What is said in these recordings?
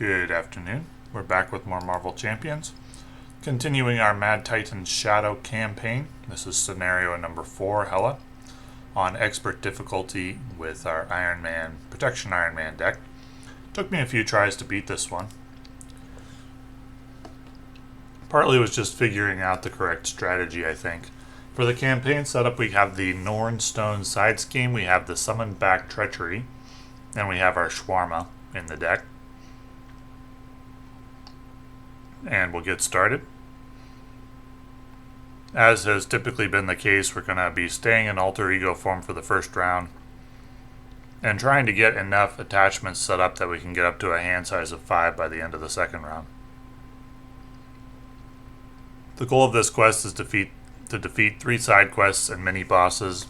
Good afternoon. We're back with more Marvel Champions. Continuing our Mad Titan Shadow campaign. This is scenario number 4, Hela, on expert difficulty with our Protection Iron Man deck. Took me a few tries to beat this one. Partly was just figuring out the correct strategy, I think. For the campaign setup, we have the Norn Stone side scheme, we have the Summoned Back Treachery, and we have our Shawarma in the deck. And we'll get started. As has typically been the case, we're going to be staying in alter ego form for the first round and trying to get enough attachments set up that we can get up to a hand size of 5 by the end of the second round. The goal of this quest is to defeat 3 side quests and mini bosses,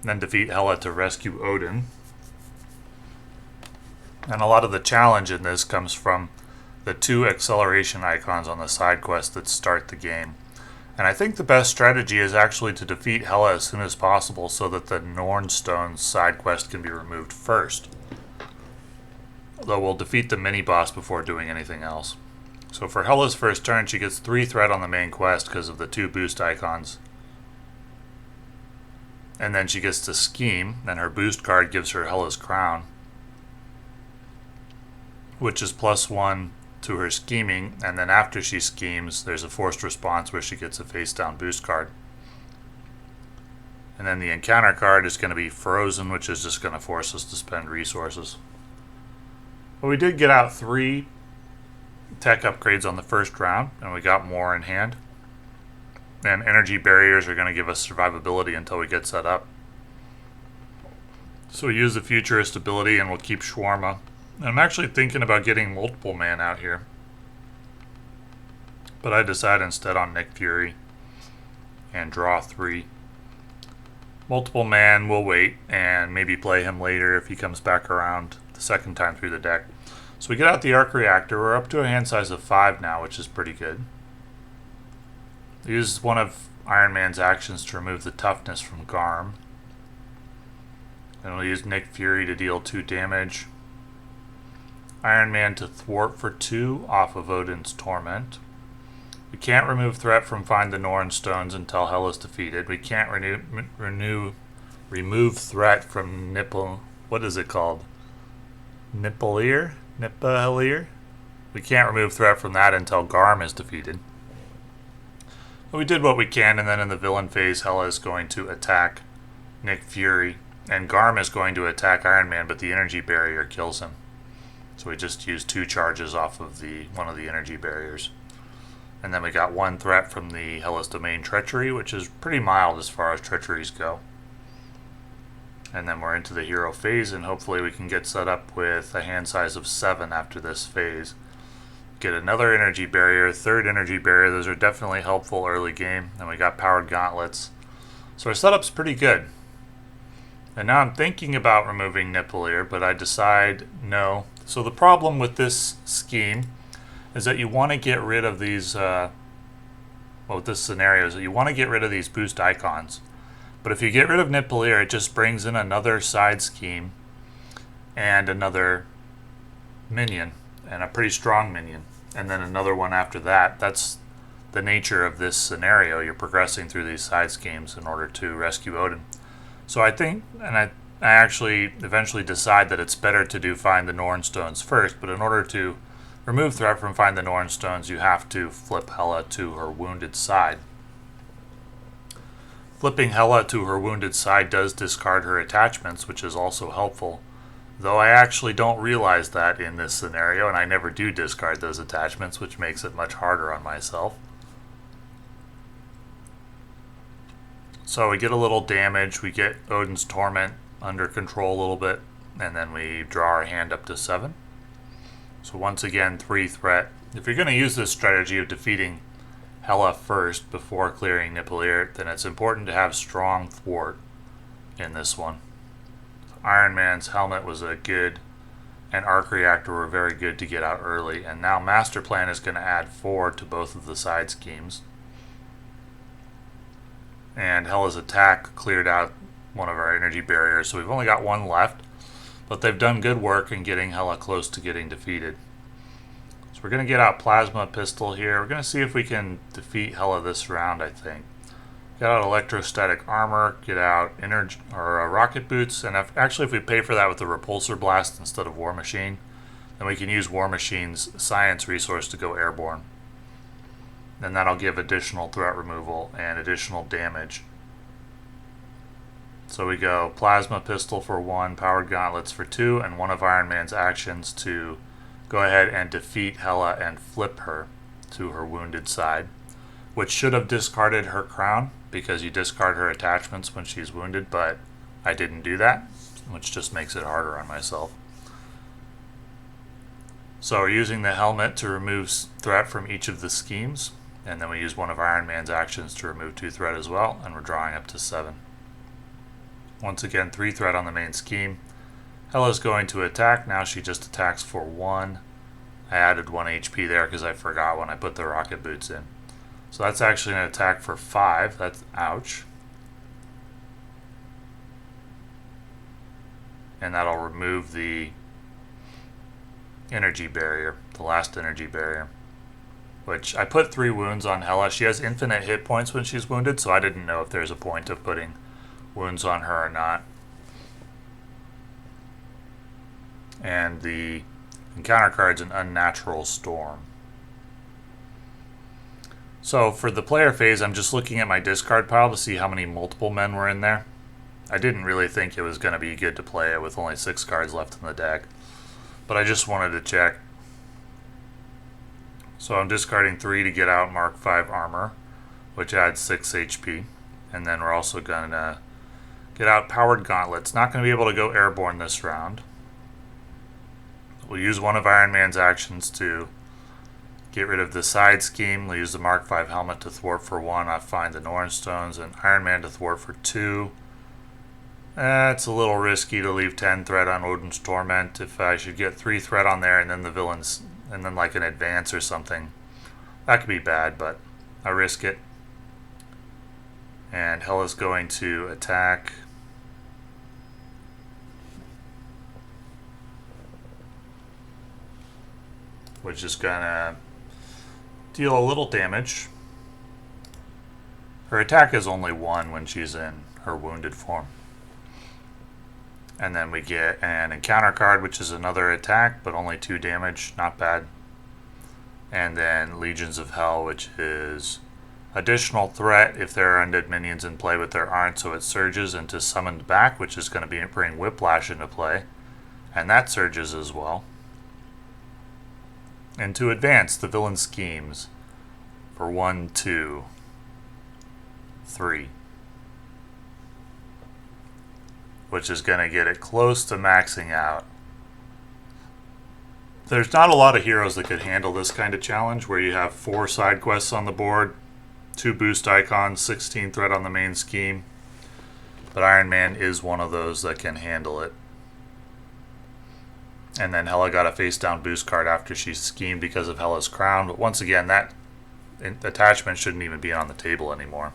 then defeat Hela to rescue Odin. And a lot of the challenge in this comes from the 2 acceleration icons on the side quest that start the game. And I think the best strategy is actually to defeat Hela as soon as possible so that the Nornstone side quest can be removed first. Though we'll defeat the mini-boss before doing anything else. So for Hela's first turn, she gets 3 threat on the main quest because of the 2 boost icons. And then she gets to scheme, and her boost card gives her Hela's crown, which is +1 to her scheming, and then after she schemes, there's a forced response where she gets a face-down boost card. And then the encounter card is going to be Frozen, which is just going to force us to spend resources. But we did get out 3 tech upgrades on the first round, and we got more in hand. And energy barriers are going to give us survivability until we get set up. So we use the futurist ability and we'll keep Shawarma. I'm actually thinking about getting multiple man out here, but I decide instead on Nick Fury and draw 3. Multiple man will wait and maybe play him later if he comes back around the second time through the deck. So we get out the arc reactor. We're up to a hand size of 5 now, which is pretty good. Use one of Iron Man's actions to remove the toughness from Garm. Then we'll use Nick Fury to deal 2 damage. Iron Man to thwart for 2 off of Odin's Torment. We can't remove threat from Find the Norn Stones until Hela's defeated. We can't remove threat from what is it called? Nipalier? We can't remove threat from that until Garm is defeated. But we did what we can, and then in the villain phase, Hela is going to attack Nick Fury, and Garm is going to attack Iron Man, but the energy barrier kills him. So we just used 2 charges off of one of the energy barriers. And then we got 1 threat from the Hela's Domain Treachery, which is pretty mild as far as treacheries go. And then we're into the hero phase, and hopefully we can get set up with a hand size of 7 after this phase. Get another energy barrier, 3rd energy barrier. Those are definitely helpful early game. And we got powered gauntlets. So our setup's pretty good. And now I'm thinking about removing Nipalier, but I decide no. So the problem with this scheme is that you want to get rid of these, with this scenario is that you want to get rid of these boost icons. But if you get rid of Nipalier, it just brings in another side scheme and another minion, and a pretty strong minion, and then another one after that. That's the nature of this scenario. You're progressing through these side schemes in order to rescue Odin. So I think, and I actually eventually decide that it's better to do Find the Norn Stones first, but in order to remove threat from Find the Norn Stones, you have to flip Hela to her wounded side. Flipping Hela to her wounded side does discard her attachments, which is also helpful, though I actually don't realize that in this scenario, and I never do discard those attachments, which makes it much harder on myself. So we get a little damage, we get Odin's Torment under control a little bit, and then we draw our hand up to 7. So once again, 3 threat. If you're going to use this strategy of defeating Hela first before clearing Nipalier, then it's important to have strong thwart in this one. Iron Man's helmet was a good, and arc reactor were very good to get out early, and now Master Plan is going to add 4 to both of the side schemes. And Hela's attack cleared out one of our energy barriers, so we've only got 1 left. But they've done good work in getting Hela close to getting defeated. So we're going to get out Plasma Pistol here. We're going to see if we can defeat Hela this round, I think. Get out Electrostatic Armor, get out Rocket Boots, and actually if we pay for that with the Repulsor Blast instead of War Machine, then we can use War Machine's Science resource to go airborne. Then that'll give additional threat removal and additional damage. So we go Plasma Pistol for 1, Powered Gauntlets for 2, and one of Iron Man's actions to go ahead and defeat Hela and flip her to her wounded side, which should have discarded her crown because you discard her attachments when she's wounded, but I didn't do that, which just makes it harder on myself. So we're using the helmet to remove threat from each of the schemes, and then we use one of Iron Man's actions to remove 2 threat as well, and we're drawing up to 7. Once again, 3 threat on the main scheme. Hela's going to attack. Now she just attacks for 1. I added 1 HP there because I forgot when I put the rocket boots in. So that's actually an attack for 5. That's ouch. And that'll remove the energy barrier, the last energy barrier. Which I put 3 wounds on Hela. She has infinite hit points when she's wounded, so I didn't know if there's a point of putting wounds on her or not. And the encounter card's an Unnatural Storm. So for the player phase, I'm just looking at my discard pile to see how many multiple men were in there. I didn't really think it was going to be good to play it with only 6 cards left in the deck, but I just wanted to check. So I'm discarding 3 to get out Mark 5 armor, which adds 6 HP. And then we're also going to get out Powered Gauntlets. Not going to be able to go airborne this round. We'll use one of Iron Man's actions to get rid of the side scheme. We'll use the Mark 5 helmet to thwart for 1. I'll find the Norn Stones, and Iron Man to thwart for 2. It's a little risky to leave 10 threat on Odin's Torment. If I should get 3 threat on there and then the villains, and then like an advance or something, that could be bad, but I risk it. And Hela's going to attack. Which is gonna deal a little damage. Her attack is only 1 when she's in her wounded form. And then we get an encounter card, which is another attack, but only 2 damage, not bad. And then Legions of Hell, which is additional threat if there are undead minions in play, but there aren't, so it surges into Summoned Back, which is going to bring Whiplash into play. And that surges as well. And to advance the villain schemes for 1, 2, 3. Which is going to get it close to maxing out. There's not a lot of heroes that could handle this kind of challenge where you have 4 side quests on the board, 2 boost icons, 16 threat on the main scheme. But Iron Man is one of those that can handle it. And then Hela got a face down boost card after she schemed because of Hela's crown. But once again, that attachment shouldn't even be on the table anymore.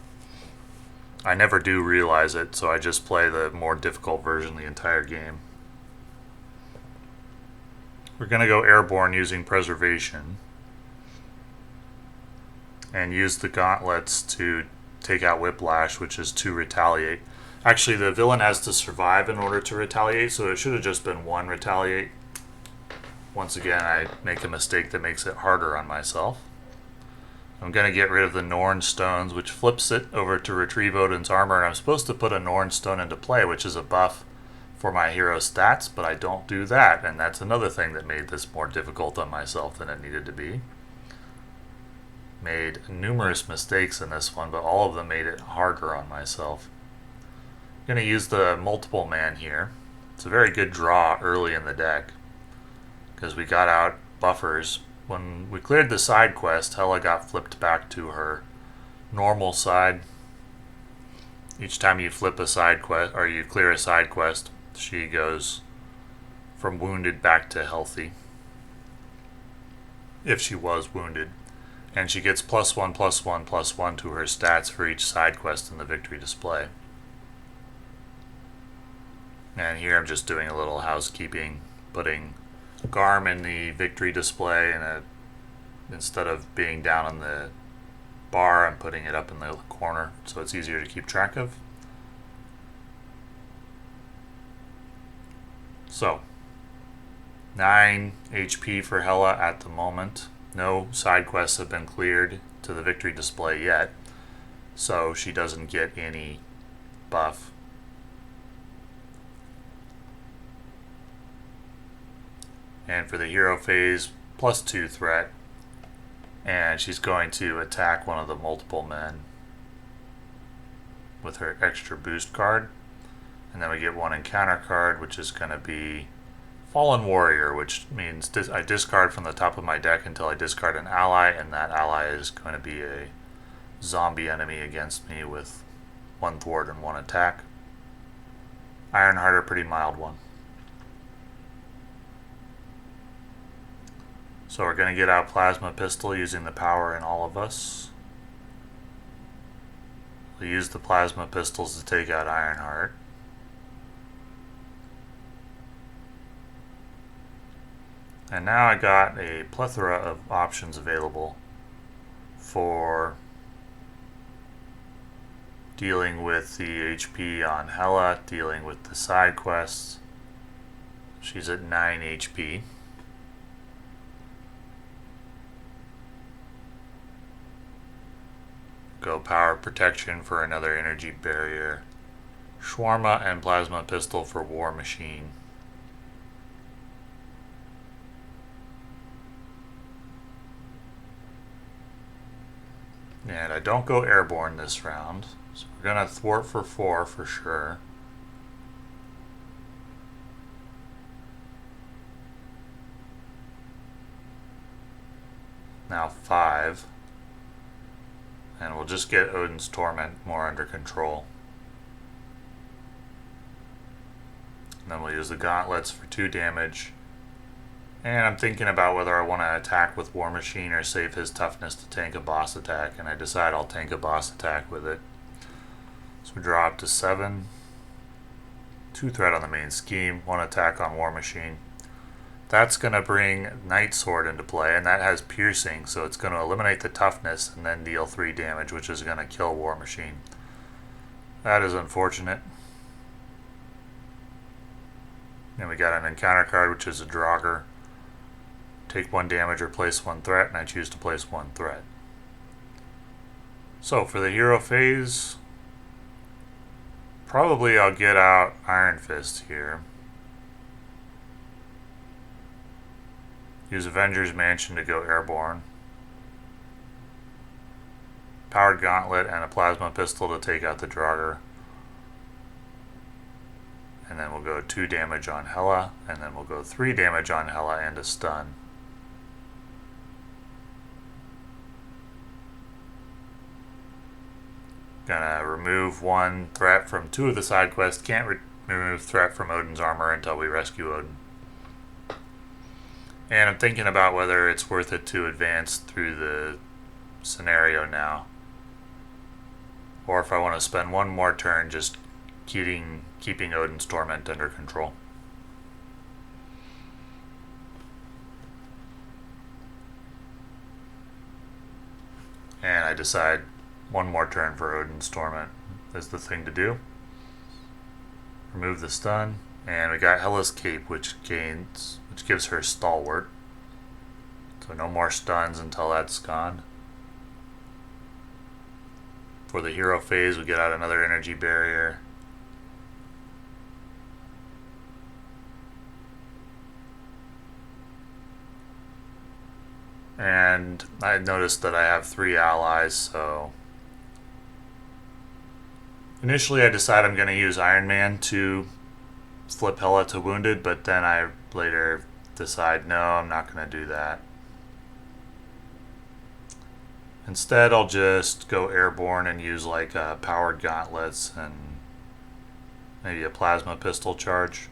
I never do realize it, so I just play the more difficult version the entire game. We're going to go airborne using Preservation. And use the gauntlets to take out Whiplash, which is to retaliate. Actually, the villain has to survive in order to retaliate, so it should have just been 1 retaliate. Once again, I make a mistake that makes it harder on myself. I'm going to get rid of the Norn Stones, which flips it over to retrieve Odin's armor. And I'm supposed to put a Norn Stone into play, which is a buff for my hero stats, but I don't do that. And that's another thing that made this more difficult on myself than it needed to be. Made numerous mistakes in this one, but all of them made it harder on myself. I'm going to use the multiple man here. It's a very good draw early in the deck, because we got out buffers. When we cleared the side quest, Hela got flipped back to her normal side. Each time you flip a side quest, or you clear a side quest, she goes from wounded back to healthy, if she was wounded. And she gets +1, +1, +1 to her stats for each side quest in the victory display. And here I'm just doing a little housekeeping, putting Garm in the victory display and a instead of being down on the bar, I'm putting it up in the corner so it's easier to keep track of. So 9 HP for Hela at the moment. No side quests have been cleared to the victory display yet, so she doesn't get any buff. And for the hero phase, +2 threat, and she's going to attack one of the multiple men with her extra boost card. And then we get one encounter card, which is going to be Fallen Warrior, which means I discard from the top of my deck until I discard an ally, and that ally is going to be a zombie enemy against me with 1 thwart and 1 attack. Ironheart, a pretty mild one. So we're going to get out Plasma Pistol using the power in all of us. We'll use the Plasma Pistols to take out Ironheart. And now I got a plethora of options available for dealing with the HP on Hela, dealing with the side quests. She's at 9 HP. Go Power Protection for another energy barrier. Shawarma and Plasma Pistol for War Machine. And I don't go airborne this round, so we're going to thwart for 4 for sure. Now 5. And we'll just get Odin's Torment more under control. And then we'll use the gauntlets for 2 damage. And I'm thinking about whether I want to attack with War Machine or save his toughness to tank a boss attack. And I decide I'll tank a boss attack with it. So we draw up to 7. 2 threat on the main scheme, 1 attack on War Machine. That's going to bring Night Sword into play, and that has piercing, so it's going to eliminate the toughness and then deal 3 damage, which is going to kill War Machine. That is unfortunate. Then we got an encounter card, which is a Draugr. Take 1 damage or place 1 threat, and I choose to place 1 threat. So for the hero phase, probably I'll get out Iron Fist here. Use Avengers Mansion to go airborne. Powered Gauntlet and a Plasma Pistol to take out the Draugr. And then we'll go 2 damage on Hela, and then we'll go 3 damage on Hela and a stun. Gonna remove 1 threat from 2 of the side quests. Can't remove threat from Odin's armor until we rescue Odin. And I'm thinking about whether it's worth it to advance through the scenario now, or if I want to spend 1 more turn just keeping Odin's Torment under control. And I decide 1 more turn for Odin's Torment is the thing to do. Remove the stun, and we got Hela's Cape, which gives her Stalwart. So no more stuns until that's gone. For the hero phase, we get out another energy barrier. And I noticed that I have 3 allies, so initially I decide I'm going to use Iron Man to flip Hela to wounded, but then I later decide no, I'm not going to do that. Instead, I'll just go airborne and use like powered gauntlets and maybe a plasma pistol charge.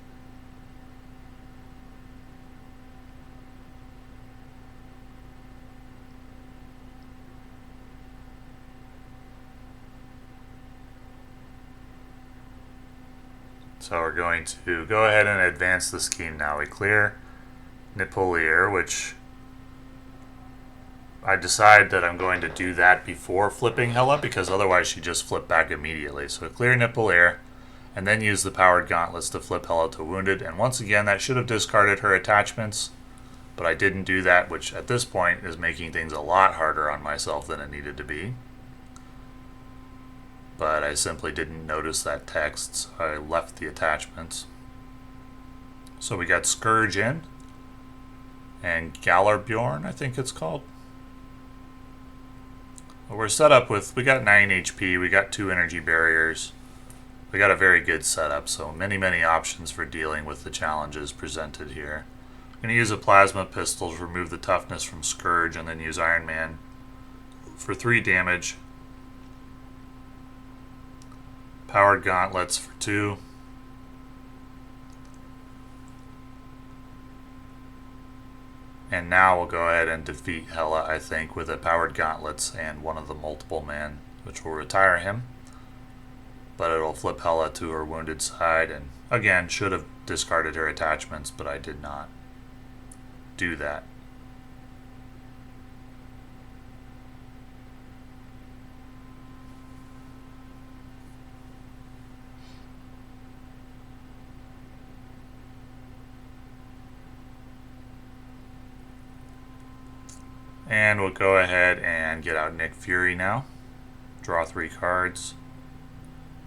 So we're going to go ahead and advance the scheme now. We clear Nippelier, which I decide that I'm going to do that before flipping Hela because otherwise she just flipped back immediately. So clear Nipple Air and then use the powered gauntlets to flip Hela to wounded. And once again, that should have discarded her attachments, but I didn't do that, which at this point is making things a lot harder on myself than it needed to be. But I simply didn't notice that text, so I left the attachments. So we got Scourge in, and Galarbjorn, I think it's called. Well, we're set up with, we got 9 HP, we got 2 energy barriers. We got a very good setup, so many options for dealing with the challenges presented here. I'm going to use a plasma pistol to remove the toughness from Scourge, and then use Iron Man for 3 damage. Powered gauntlets for 2. And now we'll go ahead and defeat Hela, I think, with a powered gauntlets and one of the multiple man, which will retire him. But it'll flip Hela to her wounded side, and again, should have discarded her attachments, but I did not do that. And we'll go ahead and get out Nick Fury now. Draw 3 cards.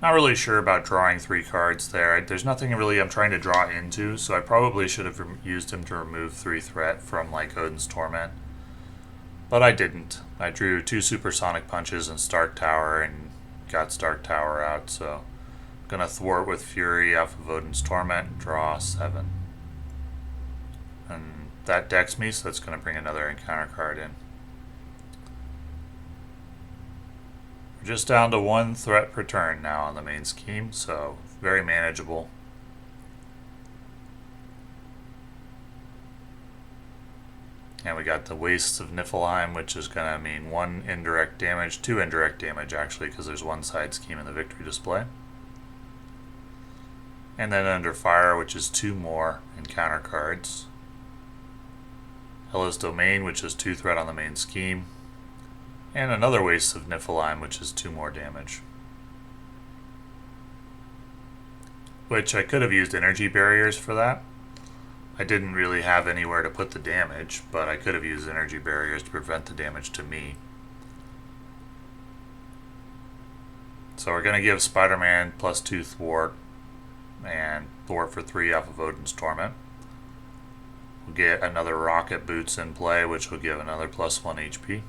Not really sure about drawing 3 cards there. There's nothing really I'm trying to draw into, so I probably should have used him to remove 3 threat from like Odin's Torment. But I didn't. I drew 2 supersonic punches and Stark Tower and got Stark Tower out, so I'm gonna thwart with Fury off of Odin's Torment and draw 7. And that decks me, so that's gonna bring another encounter card in. We're just down to 1 threat per turn now on the main scheme, so very manageable. And we got the Wastes of Niflheim, which is going to mean 1 indirect damage, 2 indirect damage actually, because there's 1 side scheme in the victory display. And then Under Fire, which is 2 more encounter cards. Hela's Domain, which is 2 threat on the main scheme. And another Wastes of Niflheim, which is 2 more damage. Which I could have used energy barriers for that. I didn't really have anywhere to put the damage, but I could have used energy barriers to prevent the damage to me. So we're going to give Spider-Man plus 2 thwart, and thwart for 3 off of Odin's Torment. We'll get another Rocket Boots in play, which will give another plus 1 HP.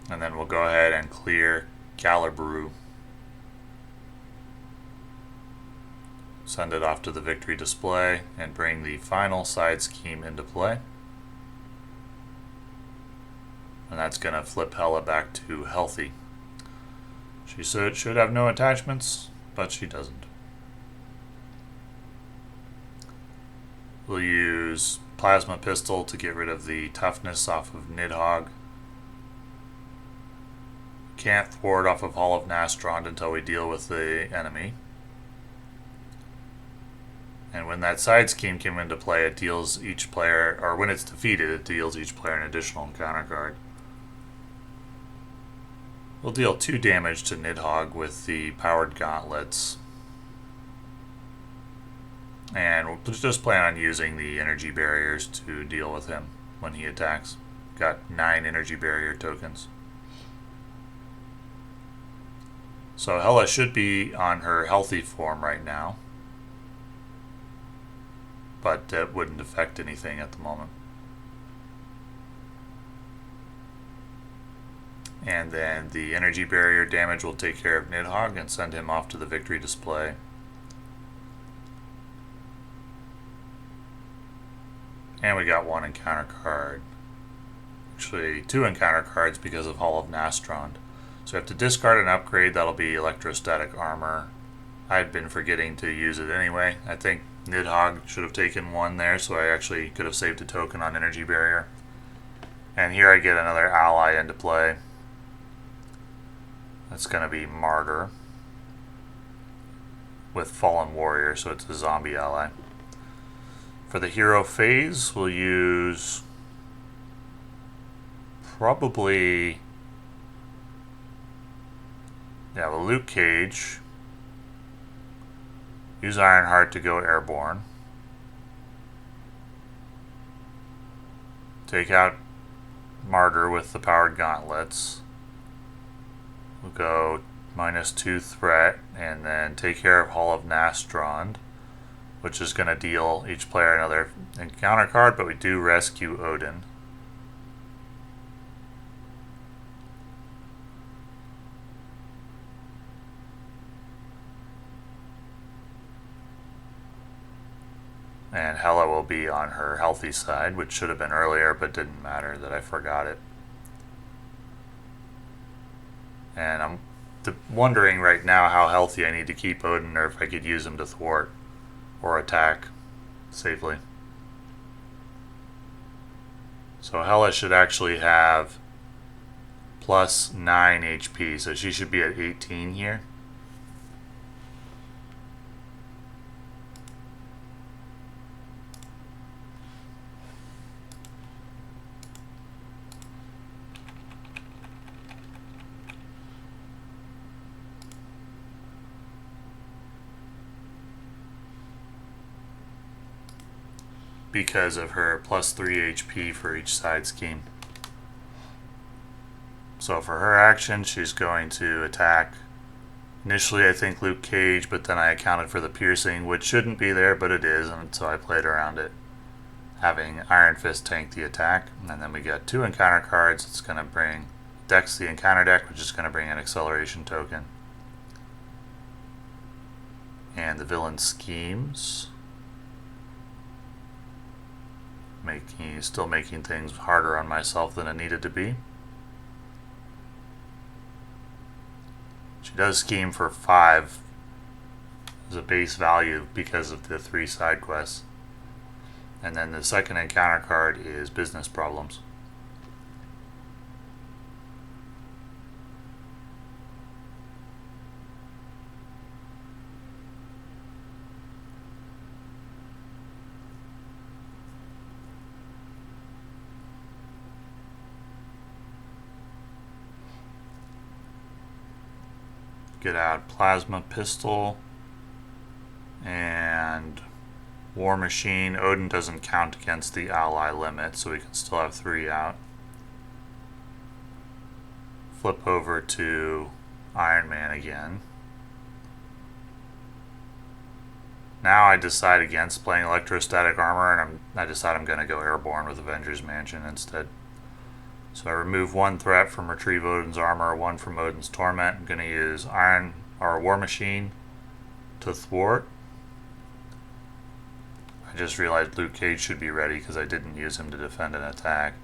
And then we'll go ahead and clear Calibru. Send it off to the victory display and bring the final side scheme into play. And that's going to flip Hela back to healthy. She should have no attachments, but she doesn't. We'll use Plasma Pistol to get rid of the toughness off of Nidhogg. Can't thwart off of Hall of Nastrond until we deal with the enemy. And when that side scheme came into play, it deals each player, or when it's defeated, it deals each player an additional encounter card. We'll deal 2 damage to Nidhogg with the powered gauntlets. And we'll just plan on using the energy barriers to deal with him when he attacks. Got 9 energy barrier tokens. So Hela should be on her healthy form right now, but that wouldn't affect anything at the moment. And then the energy barrier damage will take care of Nidhogg and send him off to the victory display. And we got 1 encounter card. Actually, 2 encounter cards because of Hall of Nastrond. So we have to discard an upgrade. That'll be electrostatic armor. I'd been forgetting to use it anyway. I think Nidhogg should have taken 1 there, so I actually could have saved a token on energy barrier. And here I get another ally into play. That's going to be Martyr with Fallen Warrior, so it's a zombie ally. For For the hero phase, we'll use probably, yeah, well, Luke Cage. Use Ironheart to go airborne. Take out Martyr with the powered gauntlets. We'll go -2 threat, and then take care of Hall of Nastrond, which is going to deal each player another encounter card, but we do rescue Odin. And Hela will be on her healthy side, which should have been earlier, but didn't matter that I forgot it. And I'm wondering right now how healthy I need to keep Odin, or if I could use him to thwart or attack safely. So Hela should actually have +9 HP, so she should be at 18 here. Because of her +3 HP for each side scheme. So for her action, she's going to attack. Initially I think Luke Cage, but then I accounted for the piercing, which shouldn't be there, but it is, and so I played around it, having Iron Fist tank the attack. And then we got 2 encounter cards. It's going to bring Dex the encounter deck, which is going to bring an acceleration token. And the villain schemes. Still making things harder on myself than it needed to be. She does scheme for 5 as a base value because of the 3 side quests. And then the second encounter card is business problems. Get out Plasma Pistol and War Machine. Odin doesn't count against the ally limit, so we can still have 3 out. Flip over to Iron Man again. Now I decide against playing Electrostatic Armor, and I decide I'm going to go Airborne with Avengers Mansion instead. So I remove 1 threat from Retrieve Odin's Armor, 1 from Odin's Torment. I'm going to use War Machine to thwart. I just realized Luke Cage should be ready because I didn't use him to defend an attack.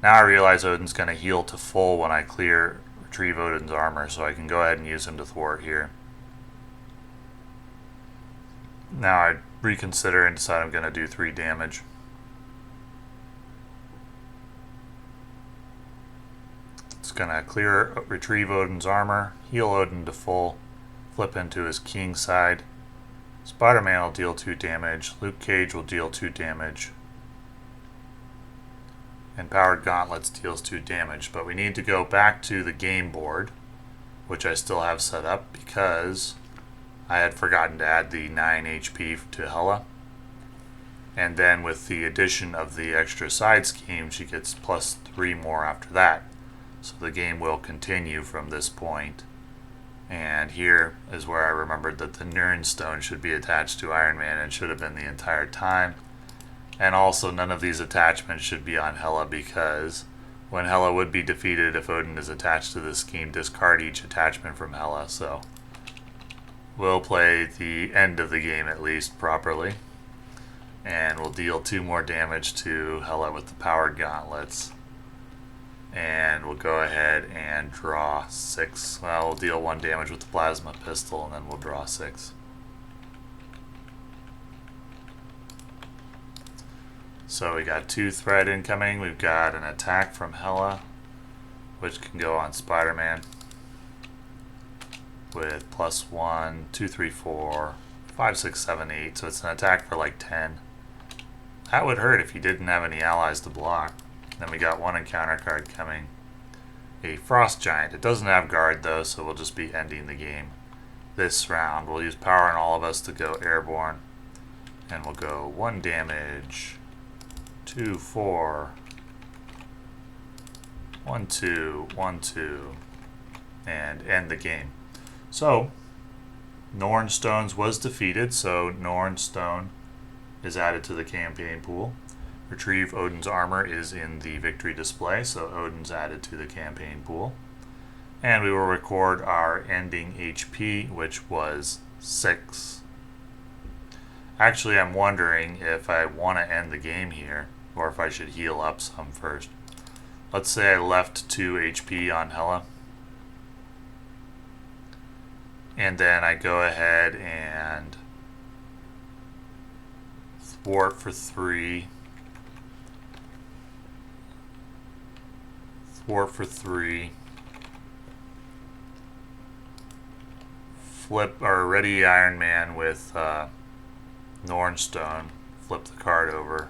Now I realize Odin's going to heal to full when I clear Retrieve Odin's Armor, so I can go ahead and use him to thwart here. Now I reconsider and decide I'm going to do 3 damage. It's going to retrieve Odin's armor, heal Odin to full, flip into his king side. Spider-Man will deal 2 damage, Luke Cage will deal 2 damage, and Powered Gauntlets deals 2 damage. But we need to go back to the game board, which I still have set up because I had forgotten to add the 9 HP to Hela. And then with the addition of the extra side scheme, she gets +3 more after that. So the game will continue from this point. And here is where I remembered that the Nirnstone should be attached to Iron Man and should have been the entire time. And also none of these attachments should be on Hela, because when Hela would be defeated, if Odin is attached to this scheme, discard each attachment from Hela. So we'll play the end of the game at least properly. And we'll deal 2 more damage to Hela with the Powered Gauntlets. And we'll go ahead and draw 6. Well, we'll deal 1 damage with the Plasma Pistol, and then we'll draw 6. So we got 2 threat incoming. We've got an attack from Hela, which can go on Spider-Man with +1, 2, 3, 4, 5, 6, 7, 8. So it's an attack for like 10. That would hurt if you didn't have any allies to block. Then we got one encounter card coming. A Frost Giant. It doesn't have guard though, so we'll just be ending the game this round. We'll use Power on all of us to go airborne. And we'll go 1 damage, 2, 4, 1, 2, 1, 2, and end the game. So, Nornstones was defeated, so Nornstone is added to the campaign pool. Retrieve Odin's armor is in the victory display, so Odin's added to the campaign pool. And we will record our ending HP, which was 6. Actually, I'm wondering if I want to end the game here, or if I should heal up some first. Let's say I left 2 HP on Hela. And then I go ahead and thwart for 3. Thwart for 3. Flip or ready Iron Man with Nornstone. Flip the card over.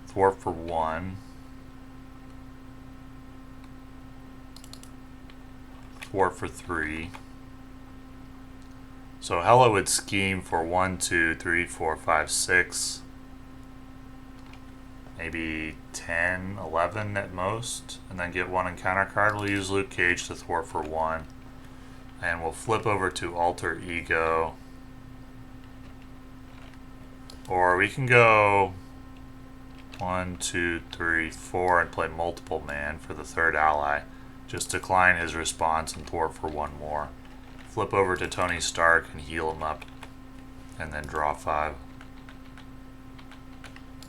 Thwart for 1. Thwart for 3. So Hela would scheme for 1, 2, 3, 4, 5, 6. Maybe 10, 11 at most. And then get 1 encounter card. We'll use Luke Cage to thwart for 1. And we'll flip over to Alter Ego. Or we can go 1, 2, 3, 4 and play multiple man for the 3rd ally. Just decline his response and thwart for 1 more. Flip over to Tony Stark and heal him up. And then draw 5.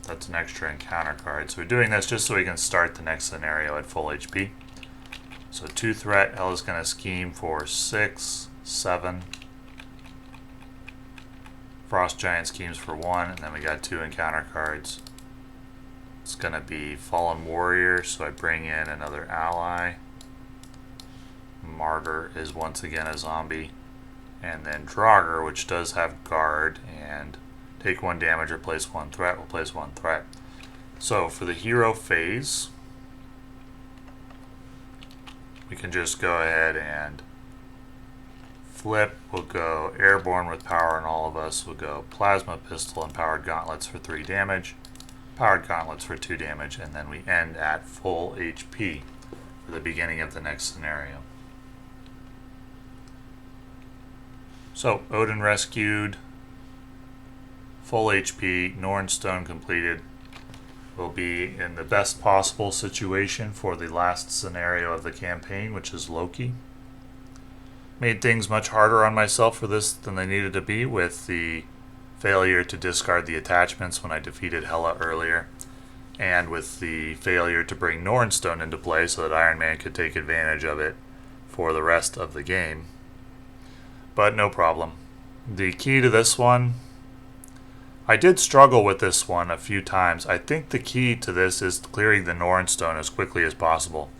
That's an extra encounter card. So we're doing this just so we can start the next scenario at full HP. So 2 threat, Hela's going to scheme for 6, 7. Frost Giant schemes for 1, and then we got 2 encounter cards. It's going to be Fallen Warrior, so I bring in another ally. Martyr is once again a zombie. And then Draugr, which does have guard, and take 1 damage, replace 1 threat, we'll place 1 threat. So for the hero phase, we can just go ahead and flip. We'll go airborne with power on all of us. We'll go plasma pistol and powered gauntlets for 3 damage, powered gauntlets for 2 damage, and then we end at full HP for the beginning of the next scenario. So Odin rescued, full HP, Nornstone completed. We'll be in the best possible situation for the last scenario of the campaign, which is Loki. Made things much harder on myself for this than they needed to be with the failure to discard the attachments when I defeated Hela earlier, and with the failure to bring Nornstone into play so that Iron Man could take advantage of it for the rest of the game. But no problem. The key to this one, I did struggle with this one a few times. I think the key to this is clearing the Nornstone as quickly as possible.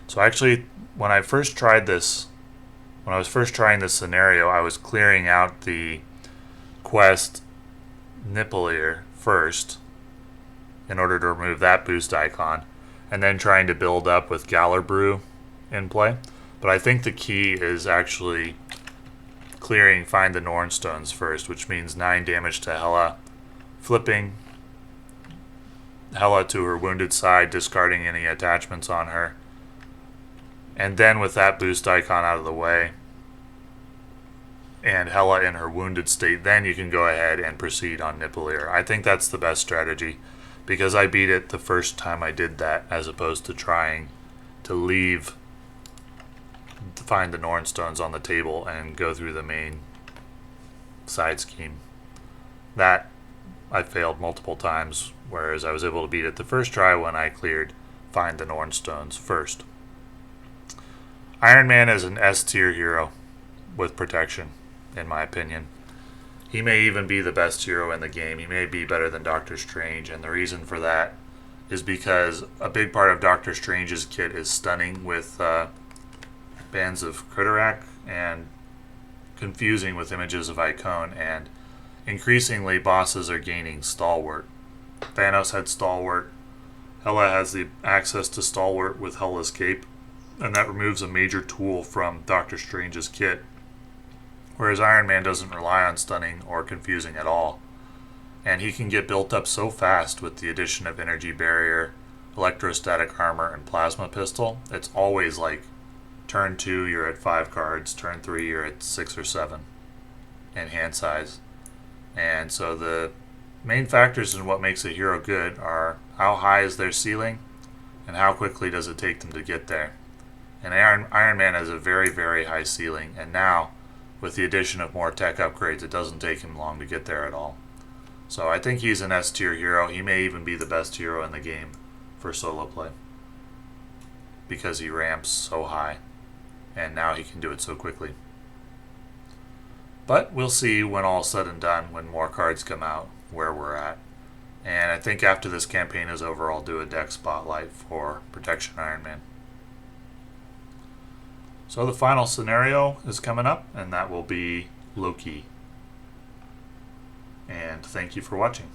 So actually, when I was first trying this scenario, I was clearing out the quest Nippelier first in order to remove that boost icon, and then trying to build up with Gallerbrew in play. But I think the key is actually find the Nornstones first, which means 9 damage to Hela, flipping Hela to her wounded side, discarding any attachments on her, and then with that boost icon out of the way and Hela in her wounded state, then you can go ahead and proceed on Nippelier. I think that's the best strategy because I beat it the first time I did that, as opposed to trying to find the Nornstones on the table and go through the main side scheme. That I failed multiple times, whereas I was able to beat it the first try when I cleared find the Nornstones first. Iron Man is an S tier hero with protection, in my opinion. He may even be the best hero in the game. He may be better than Doctor Strange, and the reason for that is because a big part of Doctor Strange's kit is stunning with bands of Critorak and confusing with images of Icon, and increasingly bosses are gaining Stalwart. Thanos had Stalwart. Hela has the access to Stalwart with Hela's cape, and that removes a major tool from Doctor Strange's kit, whereas Iron Man doesn't rely on stunning or confusing at all. And he can get built up so fast with the addition of energy barrier, electrostatic armor, and plasma pistol. It's always like turn 2 you're at 5 cards, turn 3 you're at 6 or 7 in hand size. And so the main factors in what makes a hero good are how high is their ceiling and how quickly does it take them to get there. And Iron Man has a very, very high ceiling, and now with the addition of more tech upgrades, it doesn't take him long to get there at all. So I think he's an S tier hero. He may even be the best hero in the game for solo play because he ramps so high, and now he can do it so quickly. But we'll see when all's said and done, when more cards come out, where we're at. And I think after this campaign is over, I'll do a deck spotlight for Protection Iron Man. So the final scenario is coming up, and that will be Loki. And thank you for watching.